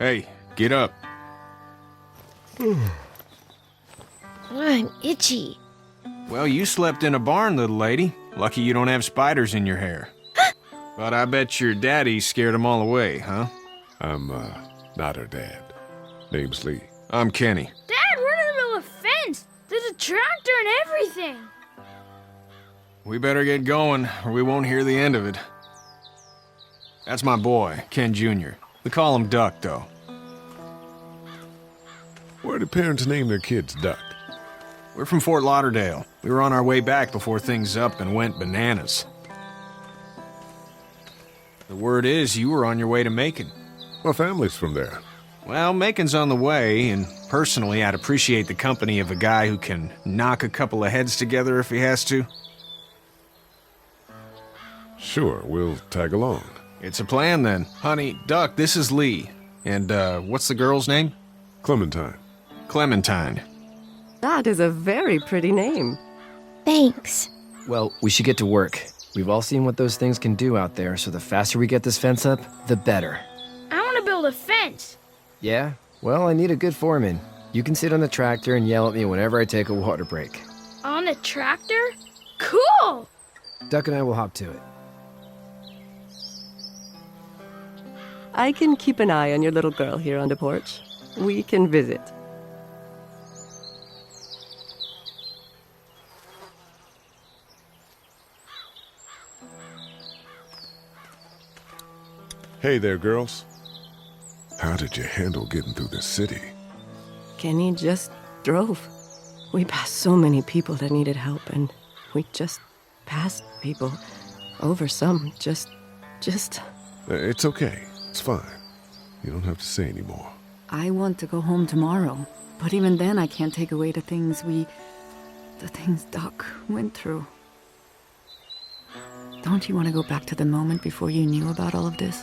Hey, get up. I'm itchy. Well, you slept in a barn, little lady. Lucky you don't have spiders in your hair. But I bet your daddy scared them all away, huh? I'm, not her dad. Name's Lee. I'm Kenny. Dad, we're in the middle of a fence. There's a tractor and everything. We better get going, or we won't hear the end of it. That's my boy, Ken Jr. We call him Duck, though. Where do parents name their kids Duck? We're from Fort Lauderdale. We were on our way back before things up and went bananas. The word is you were on your way to Macon. My family's from there. Well, Macon's on the way, and personally, I'd appreciate the company of a guy who can knock a couple of heads together if he has to. Sure, we'll tag along. It's a plan, then. Honey, Duck, this is Lee. And, what's the girl's name? Clementine. Clementine. That is a very pretty name. Thanks. Well, we should get to work. We've all seen what those things can do out there, so the faster we get this fence up, the better. I want to build a fence. Yeah? Well, I need a good foreman. You can sit on the tractor and yell at me whenever I take a water break. On the tractor? Cool! Duck and I will hop to it. I can keep an eye on your little girl here on the porch. We can visit. Hey there, girls. How did you handle getting through the city? Kenny just drove. We passed so many people that needed help, and we just passed people. Over some, just... It's okay. It's fine. You don't have to say anymore. I want to go home tomorrow, but even then I can't take away the things Doc went through. Don't you want to go back to the moment before you knew about all of this?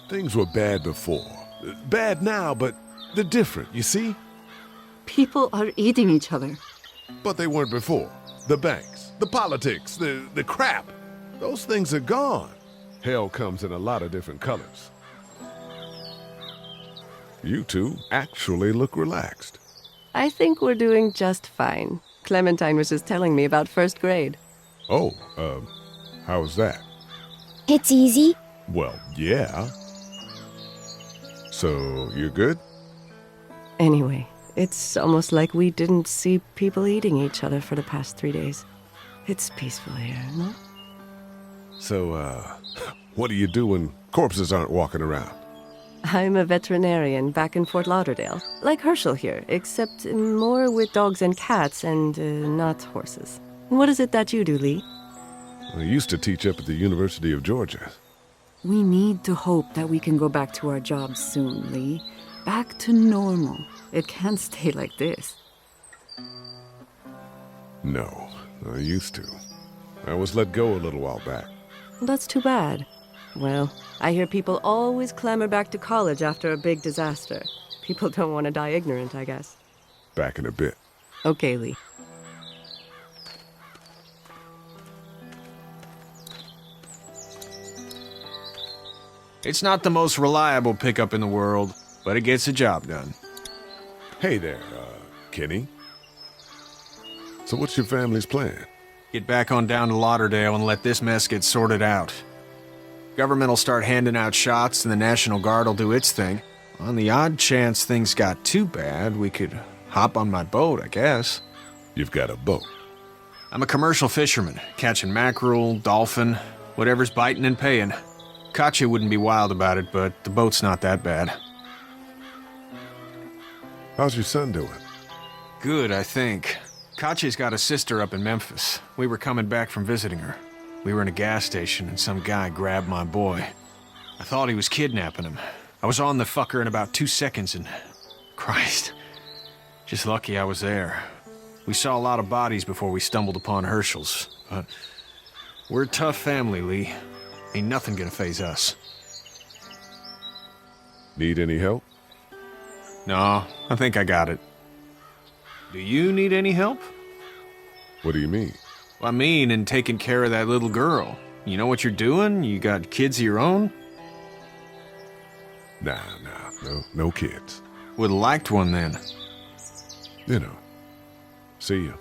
Things were bad before. Bad now, but they're different, you see? People are eating each other. But they weren't before. The banks, the politics, the crap. Those things are gone. Hell comes in a lot of different colors. You two actually look relaxed. I think we're doing just fine. Clementine was just telling me about first grade. Oh, how was that? It's easy. Well, yeah. So, you're good? Anyway, it's almost like we didn't see people eating each other for the past 3 days. It's peaceful here, no? So, what do you do when corpses aren't walking around? I'm a veterinarian back in Fort Lauderdale, like Herschel here, except more with dogs and cats and not horses. What is it that you do, Lee? I used to teach up at the University of Georgia. We need to hope that we can go back to our jobs soon, Lee. Back to normal. It can't stay like this. No, I used to. I was let go a little while back. That's too bad. Well, I hear people always clamor back to college after a big disaster. People don't want to die ignorant, I guess. Back in a bit. Okay, Lee. It's not the most reliable pickup in the world, but it gets the job done. Hey there, Kenny. So what's your family's plan? Get back on down to Lauderdale and let this mess get sorted out. Government will start handing out shots and the National Guard will do its thing. On the odd chance things got too bad, we could hop on my boat, I guess. You've got a boat. I'm a commercial fisherman, catching mackerel, dolphin, whatever's biting and paying. Katya wouldn't be wild about it, but the boat's not that bad. How's your son doing? Good, I think. Katya's got a sister up in Memphis. We were coming back from visiting her. We were in a gas station and some guy grabbed my boy. I thought he was kidnapping him. I was on the fucker in about 2 seconds and... Christ. Just lucky I was there. We saw a lot of bodies before we stumbled upon Herschel's, but... We're a tough family, Lee. Ain't nothing gonna faze us. Need any help? No, I think I got it. Do you need any help? What do you mean? I mean, in taking care of that little girl. You know what you're doing? You got kids of your own? Nah, no kids. Would've liked one then. You know. See you.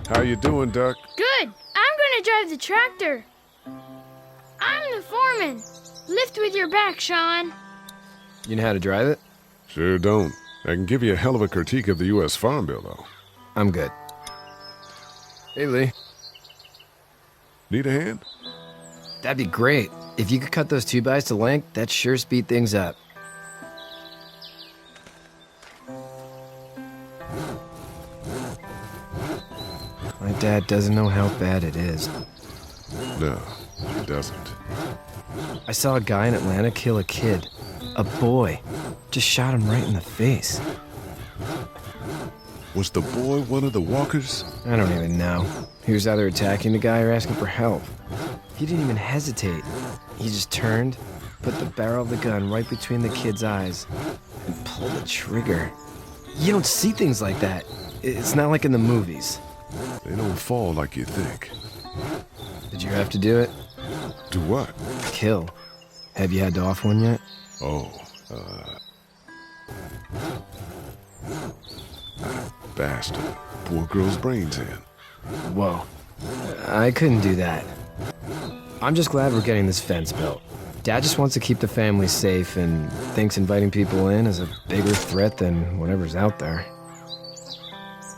How you doing, Duck? Good. I'm gonna drive the tractor. I'm the foreman. Lift with your back, Sean. You know how to drive it? Sure don't. I can give you a hell of a critique of the U.S. Farm Bill, though. I'm good. Hey, Lee. Need a hand? That'd be great. If you could cut those 2x to length, that'd sure speed things up. My dad doesn't know how bad it is. No, he doesn't. I saw a guy in Atlanta kill a kid. A boy. Just shot him right in the face. Was the boy one of the walkers? I don't even know. He was either attacking the guy or asking for help. He didn't even hesitate. He just turned, put the barrel of the gun right between the kid's eyes, and pulled the trigger. You don't see things like that. It's not like in the movies. They don't fall like you think. Did you have to do it? Do what? Kill. Have you had to off one yet? Oh, bastard. Poor girl's brains in. Whoa. I couldn't do that. I'm just glad we're getting this fence built. Dad just wants to keep the family safe and thinks inviting people in is a bigger threat than whatever's out there.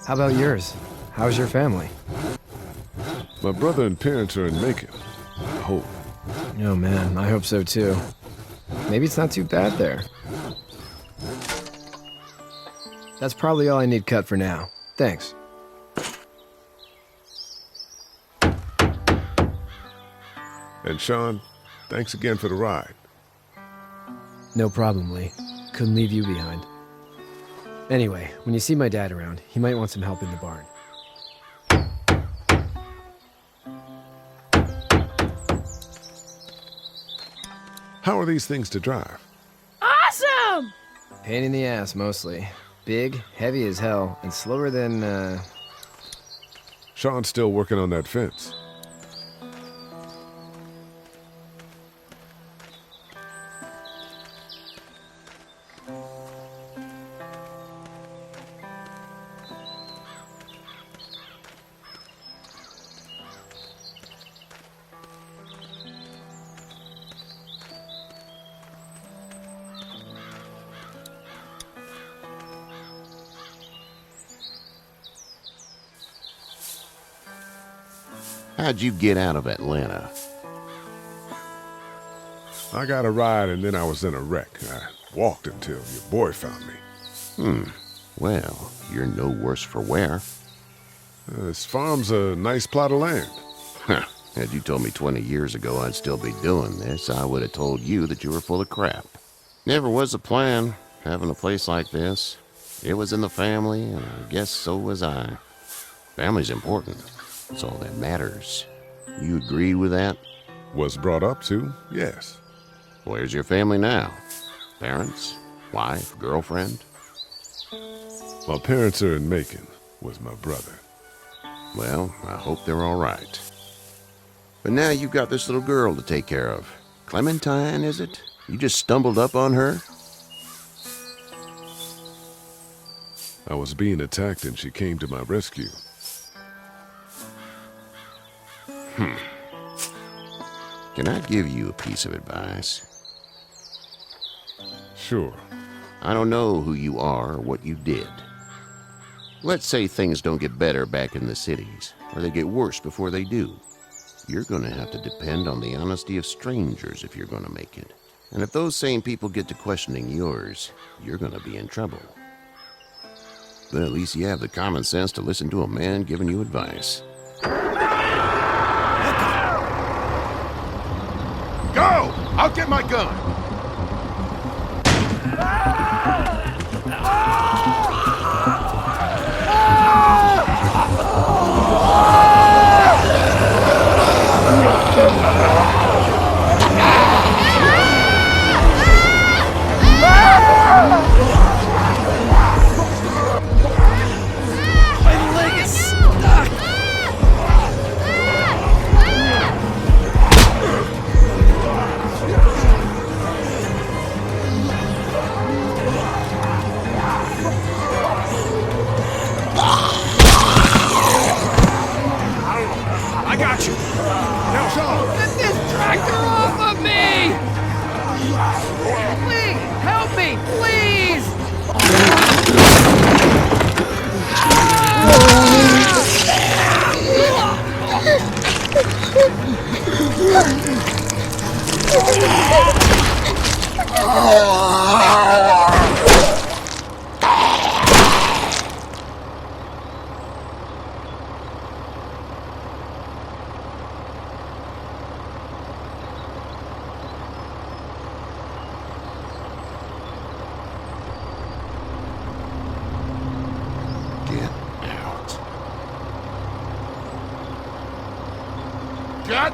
How about yours? How's your family? My brother and parents are in Macon. I hope. Oh man, I hope so too. Maybe it's not too bad there. That's probably all I need cut for now. Thanks. And Sean, thanks again for the ride. No problem, Lee. Couldn't leave you behind. Anyway, when you see my dad around, he might want some help in the barn. How are these things to drive? Awesome! Pain in the ass, mostly. Big, heavy as hell, and slower than, Sean's still working on that fence. How'd you get out of Atlanta? I got a ride and then I was in a wreck. I walked until your boy found me. Well, you're no worse for wear. This farm's a nice plot of land. Huh. Had you told me 20 years ago I'd still be doing this, I would have told you that you were full of crap. Never was the plan, having a place like this. It was in the family, and I guess so was I. Family's important. That's all that matters. You agree with that? Was brought up to, yes. Where's your family now? Parents? Wife? Girlfriend? My parents are in Macon with my brother. Well, I hope they're all right. But now you've got this little girl to take care of. Clementine, is it? You just stumbled up on her? I was being attacked and she came to my rescue. Can I give you a piece of advice? Sure. I don't know who you are or what you did. Let's say things don't get better back in the cities, or they get worse before they do. You're going to have to depend on the honesty of strangers if you're going to make it. And if those same people get to questioning yours, you're going to be in trouble. But at least you have the common sense to listen to a man giving you advice. Go! I'll get my gun!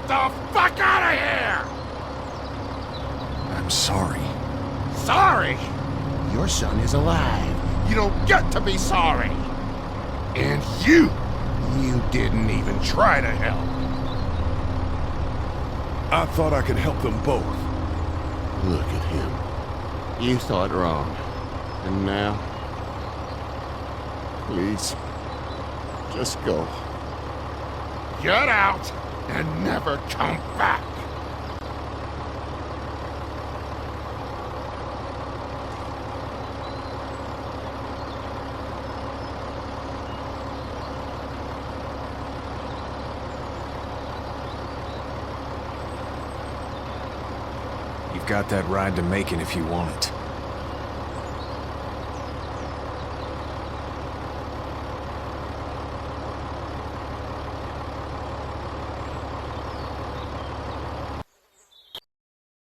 the fuck out of here! I'm sorry. Sorry? Your son is alive. You don't get to be sorry. And you didn't even try to help. I thought I could help them both. Look at him. You thought wrong. And now? Please, just go. Get out and never come back. You've got that ride to Macon if you want it.